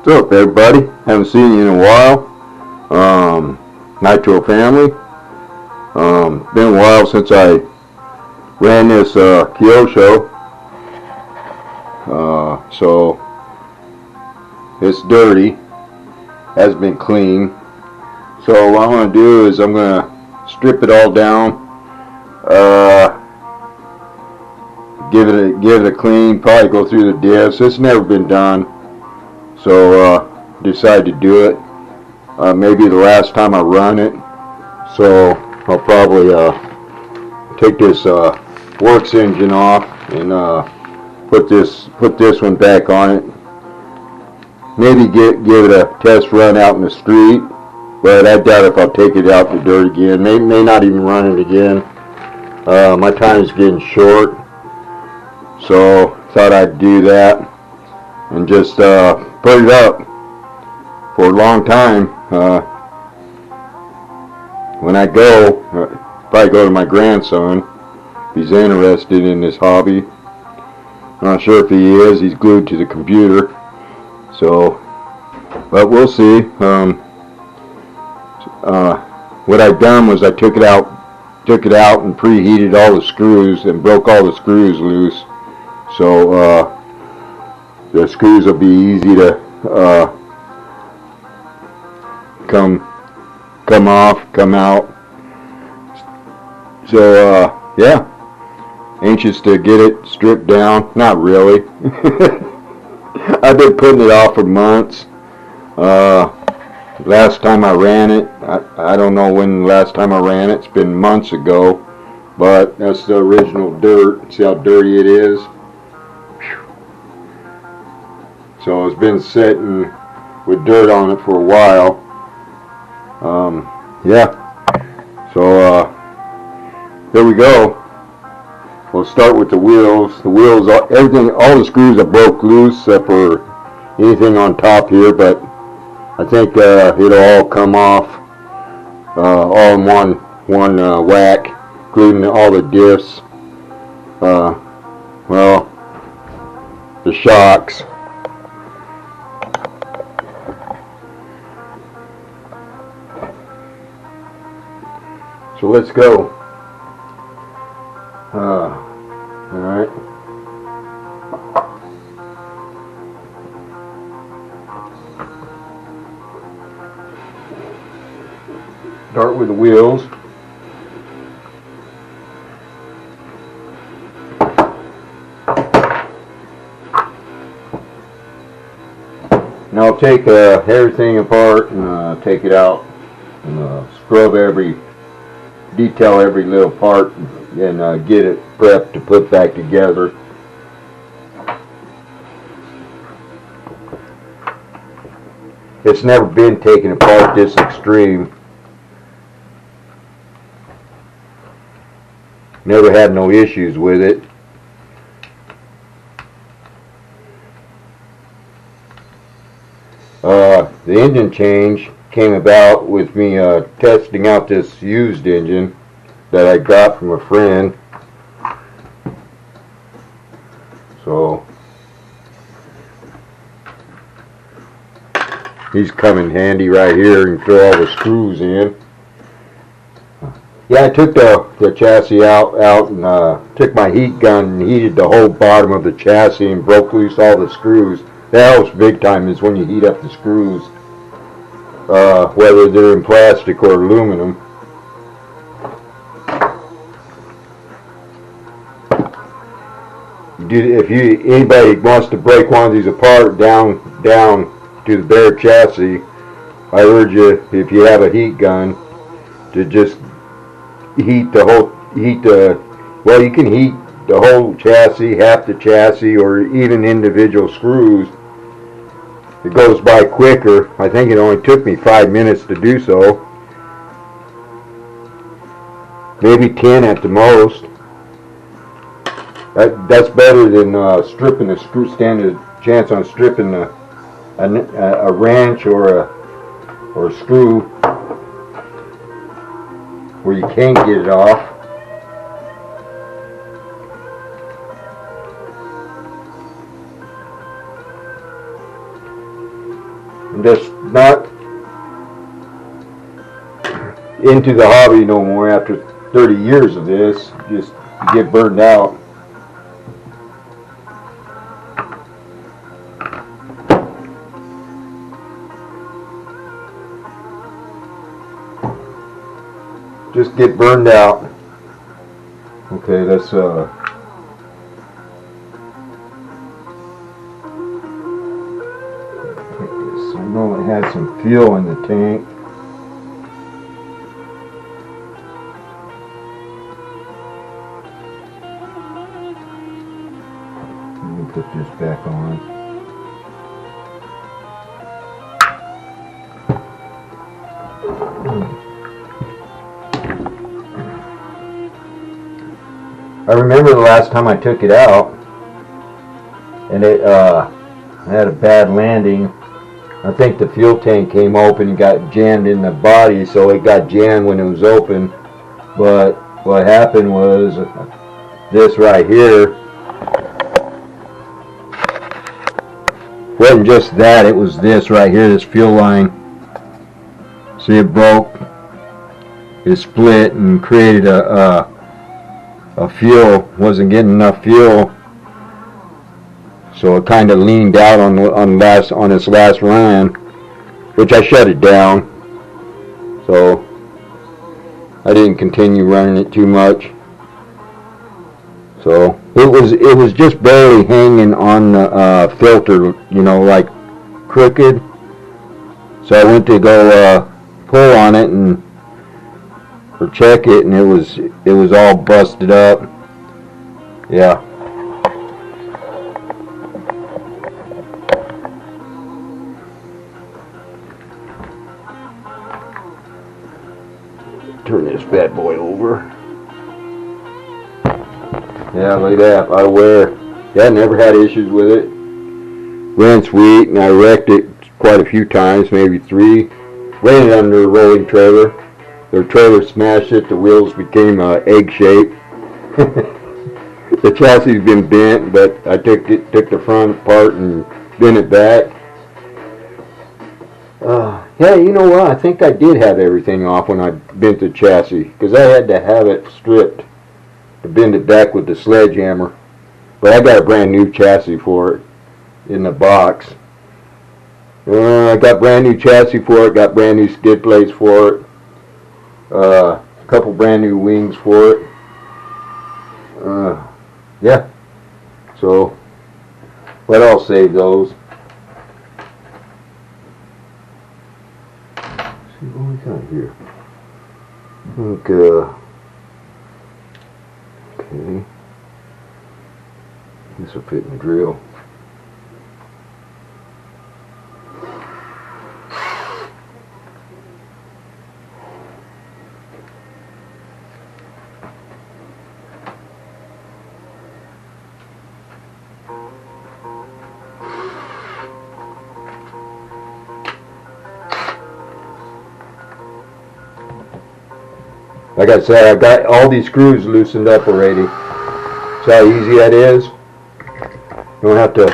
What's up, everybody? Haven't seen you in a while. Nitro family. Been a while since I ran this Kyo show. So it's dirty. Hasn't been clean. So what I'm going to do is I'm going to strip it all down. Give it a clean. Probably go through the diffs. It's never been done. So decided to do it. Maybe the last time I run it. So I'll probably take this works engine off and put this one back on it. Maybe give it a test run out in the street, but I doubt if I'll take it out to dirt again. May not even run it again. My time's getting short, so thought I'd do that and just put it up for a long time. When I go, probably go to my grandson if he's interested in this hobby. I'm not sure if he is. He's glued to the computer. So, but we'll see. What I've done was I took it out and preheated all the screws and broke all the screws loose. So the screws will be easy to come off, come out. So yeah, anxious to get it stripped down. Not really. I've been putting it off for months. Last time I ran it, I don't know when the last time I ran it. It's been months ago, but that's the original dirt. See how dirty it is? So it's been sitting with dirt on it for a while. Yeah. So here we go. We'll start with the wheels. The wheels, everything, all the screws are broke loose except for anything on top here, but I think it'll all come off all in one whack, including all the diffs. Well, the shocks. So let's go. Alright. Start with the wheels. Now I'll take everything apart and take it out and scrub detail every little part and get it prepped to put back together. It's never been taken apart this extreme. Never had no issues with it. The engine change came about with me testing out this used engine that I got from a friend. So he's come in handy right here and throw all the screws in. Yeah, I took the chassis out and took my heat gun and heated the whole bottom of the chassis and broke loose all the screws. That helps big time is when you heat up the screws, whether they're in plastic or aluminum. If anybody wants to break one of these apart down to the bare chassis, I urge you, if you have a heat gun, to just you can heat the whole chassis, half the chassis, or even individual screws. It goes by quicker. I think it only took me 5 minutes to do so. Maybe 10 at the most. That's better than stripping the screw. Standing a chance on stripping a wrench or a screw where you can't get it off. I'm just not into the hobby no more after 30 years of this. Just get burned out. Just get burned out. Okay, let's I know it had some fuel in the tank. Let me put this back on. I remember the last time I took it out, and it had a bad landing. I think the fuel tank came open and got jammed in the body, so it got jammed when it was open. But what happened was this right here. It wasn't just that, it was this right here, this fuel line. See, it broke, it split and created a fuel, wasn't getting enough fuel. So it kind of leaned out on its last run, which I shut it down. So I didn't continue running it too much. So it was just barely hanging on the filter, you know, like crooked. So I went to go pull on it or check it, and it was all busted up. Yeah. Turn this bad boy over. Yeah, look at that, out of wear. Yeah, I never had issues with it. Ran sweet, and I wrecked it quite a few times, maybe 3. Ran it under a rolling trailer. The trailer smashed it, the wheels became egg shaped. The chassis has been bent, but I took the front apart and bent it back. Yeah, you know what? I think I did have everything off when I bent the chassis, because I had to have it stripped to bend it back with the sledgehammer. But I got a brand new chassis for it in the box. I got brand new chassis for it, got brand new skid plates for it, a couple brand new wings for it. Yeah, so, but I'll save those. See what we got here. Okay. This will fit in the drill. Like I said, I got all these screws loosened up already. See how easy that is? You don't have to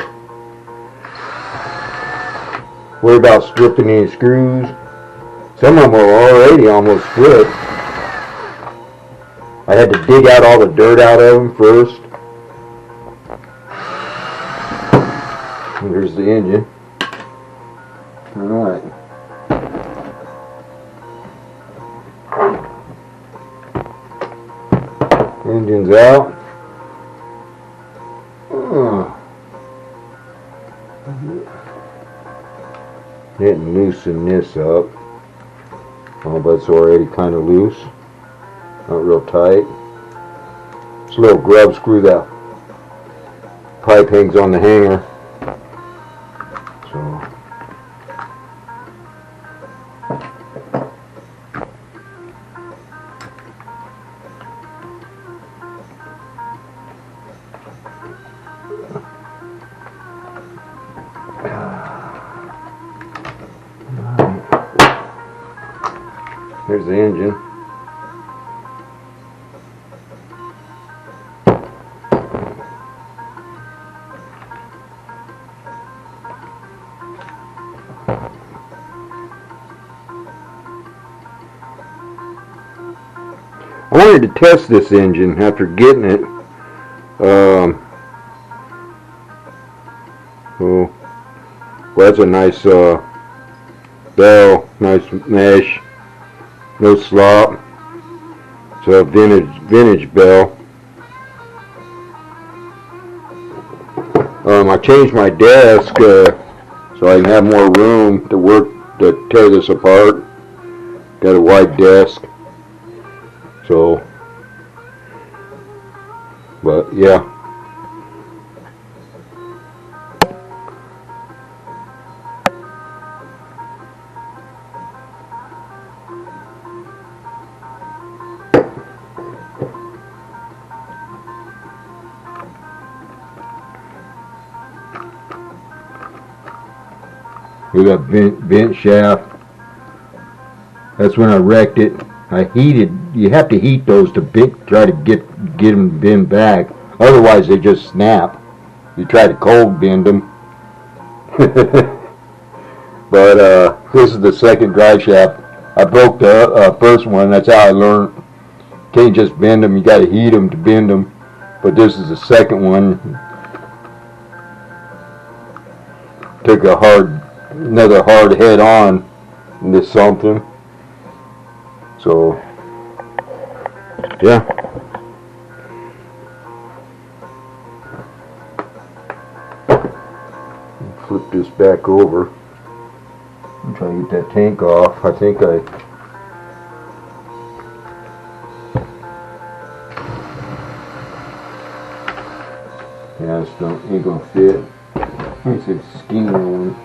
worry about stripping any screws. Some of them are already almost split. I had to dig out all the dirt out of them first. And there's the engine. Alright. Engine's out. Didn't loosen this up. Oh, but it's already kind of loose. Not real tight. This little grub screw, that pipe hangs on the hanger. So. Here's the engine. wanted to test this engine after getting it. Oh, well, that's a nice bell, nice mesh, no slop. It's a vintage bell. I changed my desk so I can have more room to work to tear this apart. Got a wide desk, so, but yeah. We got vent shaft. That's when I wrecked it. I heated. You have to heat those to try to get them bent back. Otherwise, they just snap. You try to cold bend them. But this is the second drive shaft. I broke the first one. That's how I learned. Can't just bend them. You got to heat them to bend them. But this is the second one. Took another hard head on into something. So, yeah. Flip this back over. I'm trying to get that tank off. I think yeah, this ain't gonna fit. It's a skinnier one.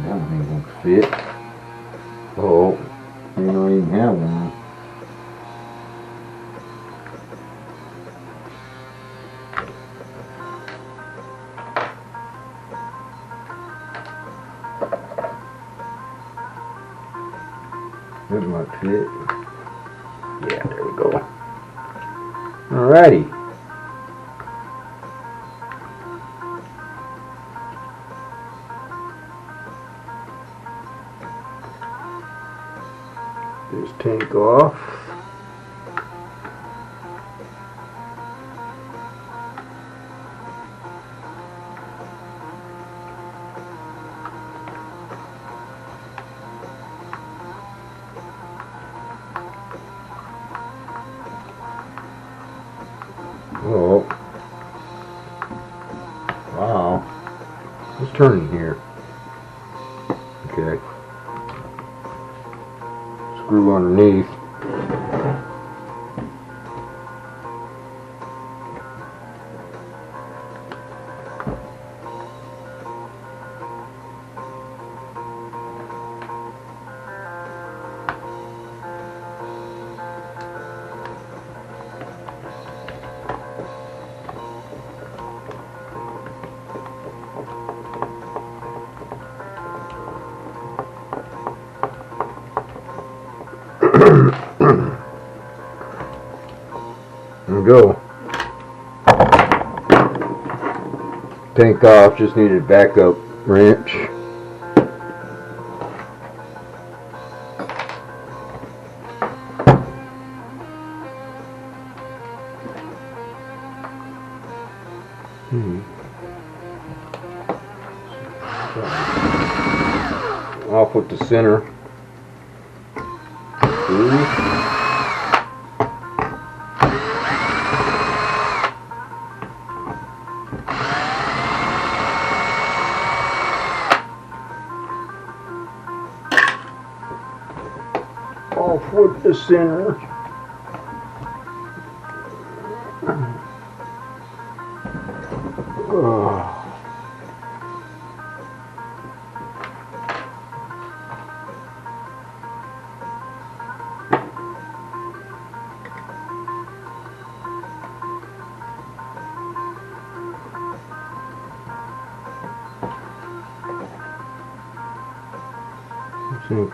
That one ain't gonna fit. Oh, you don't even have one. This might fit. Yeah, there we go. Alrighty. This tank off. Oh, wow. Let's turn in here. Okay. Screw underneath. There we go. Tank off, just needed a backup wrench. Off with the center. Off with the center. See.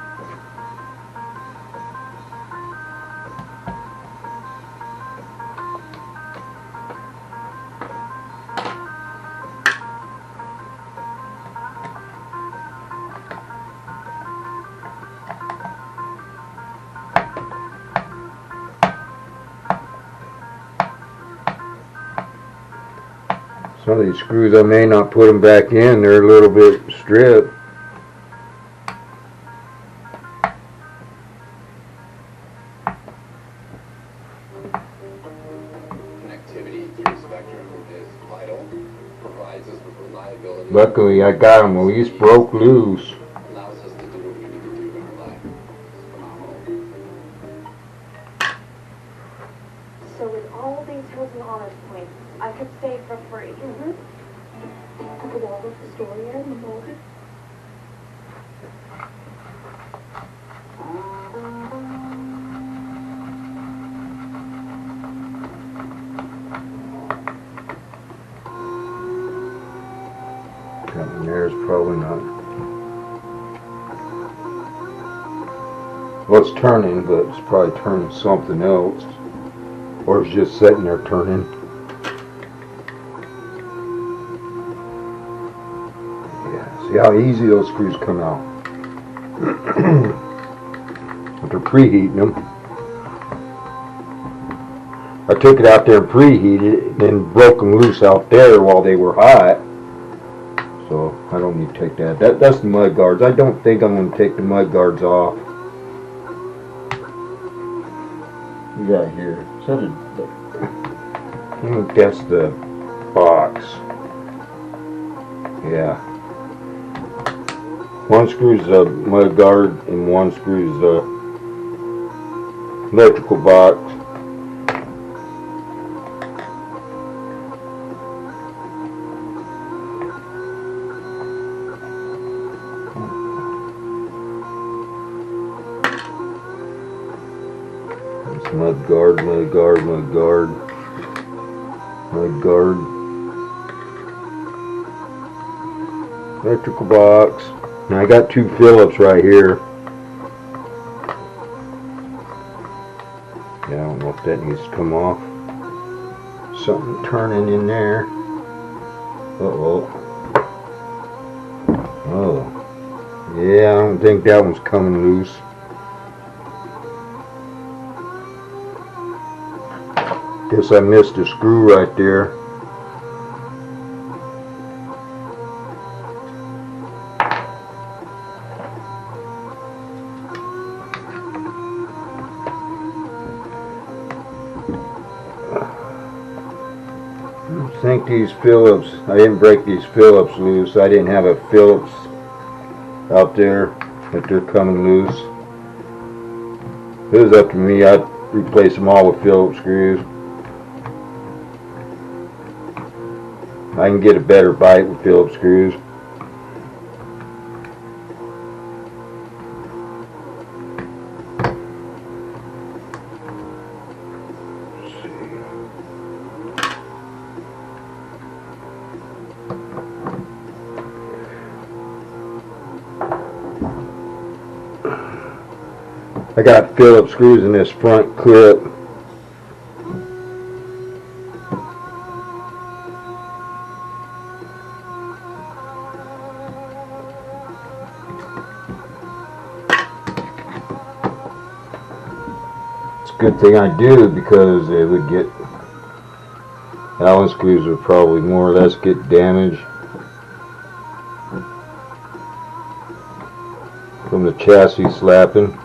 Some of these screws I may not put them back in, they're a little bit stripped. Luckily I got them at least broke loose. So with all these hills and honors points, I could stay for free. Mm-hmm. With all of the story and the motive. That one there is probably not. Well, it's turning, but it's probably turning something else. Or it's just sitting there turning. Yeah, see how easy those screws come out. But they're preheating them. I took it out there and preheated it, and then broke them loose out there while they were hot. So I don't need to take that. That's the mud guards. I don't think I'm going to take the mud guards off. We got here. Is that I think that's the box. Yeah. One screw's the mud guard and one screw's the electrical box. Mud guard, mud guard, mud guard, mud guard, electrical box. Now I got two Phillips right here. Yeah, I don't know if that needs to come off. Something turning in there. Uh-oh. Oh. Yeah, I don't think that one's coming loose. Guess I missed a screw right there. I think these Phillips, I didn't break these Phillips loose. I didn't have a Phillips out there that they're coming loose. If it was up to me, I'd replace them all with Phillips screws. I can get a better bite with Phillips screws. Let's see. I got Phillips screws in this front clip. Good thing I do, because it would get, Allen screws would probably more or less get damaged from the chassis slapping.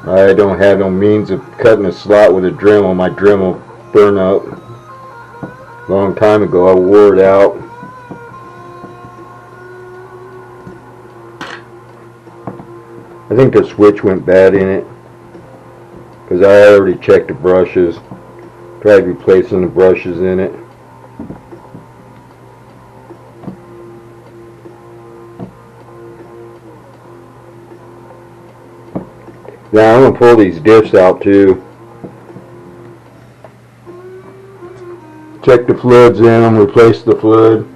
I don't have no means of cutting a slot with a Dremel. My Dremel burned up a long time ago. I wore it out. I think the switch went bad in it, because I already checked the brushes. Tried replacing the brushes in it. Now I'm going to pull these diffs out too. Check the fluids in them, replace the fluid.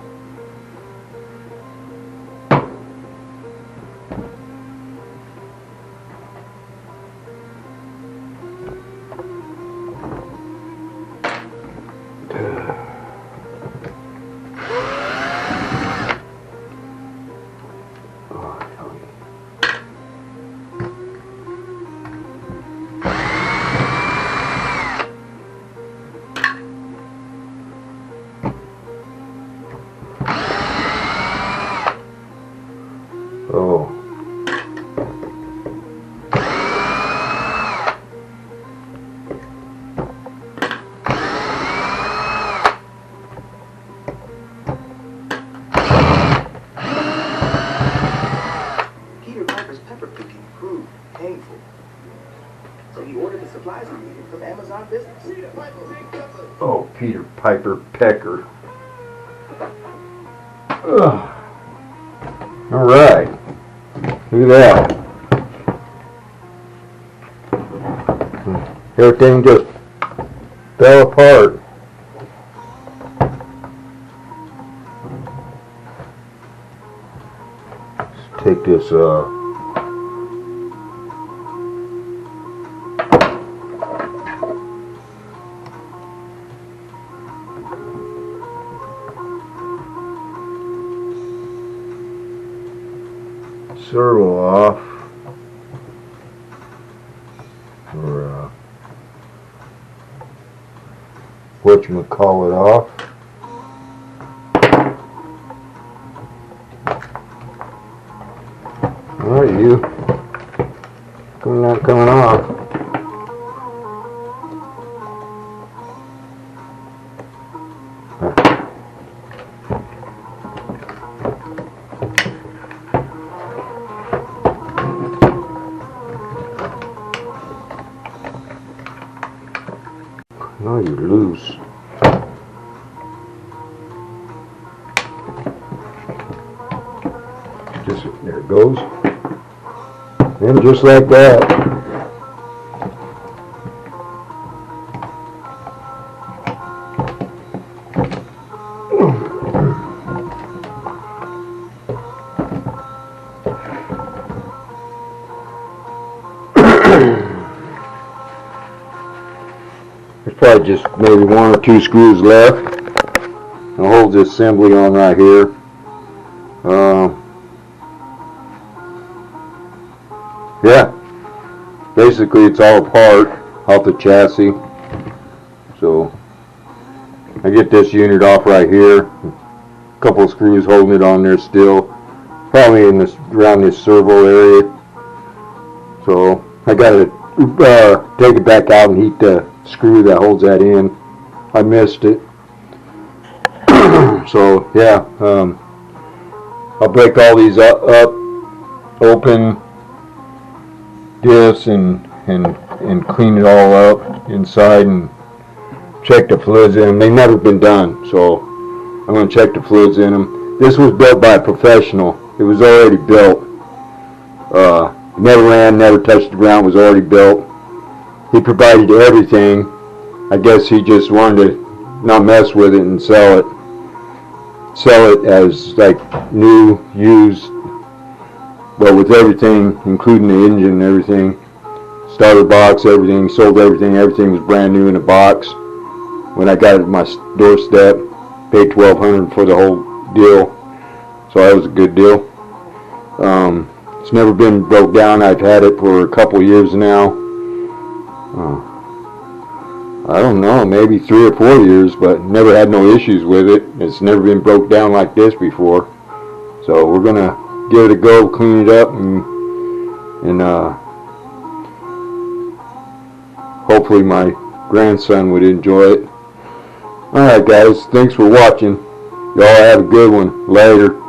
Oh, Peter Piper Pecker. Ugh. All right. Look at that. Everything just fell apart. Let's take this servo off, or whatchamacallit off. Alright, you not coming off. Now you're loose. Just there it goes. And just like that. There's probably just maybe 1 or 2 screws left. I'll hold this assembly on right here. Yeah, basically it's all apart off the chassis. So I get this unit off right here. A couple of screws holding it on there still, probably in this around this servo area. So I got to take it back out and heat the screw that holds that in. I missed it. So yeah, I'll break all these up, open this and clean it all up inside and check the fluids in them. They've never been done, so I'm going to check the fluids in them. This was built by a professional. It was already built. Never ran, never touched the ground, was already built. He provided everything. I guess he just wanted to not mess with it and sell it as like new, used, but with everything, including the engine and everything, starter box, everything, sold everything. Everything was brand new in a box. When I got it at my doorstep, paid $1,200 for the whole deal, so that was a good deal. It's never been broke down. I've had it for a couple years now. I don't know, maybe 3 or 4 years, but never had no issues with it. It's never been broke down like this before. So we're gonna give it a go, clean it up, and hopefully my grandson would enjoy it. Alright guys, thanks for watching. Y'all have a good one. Later.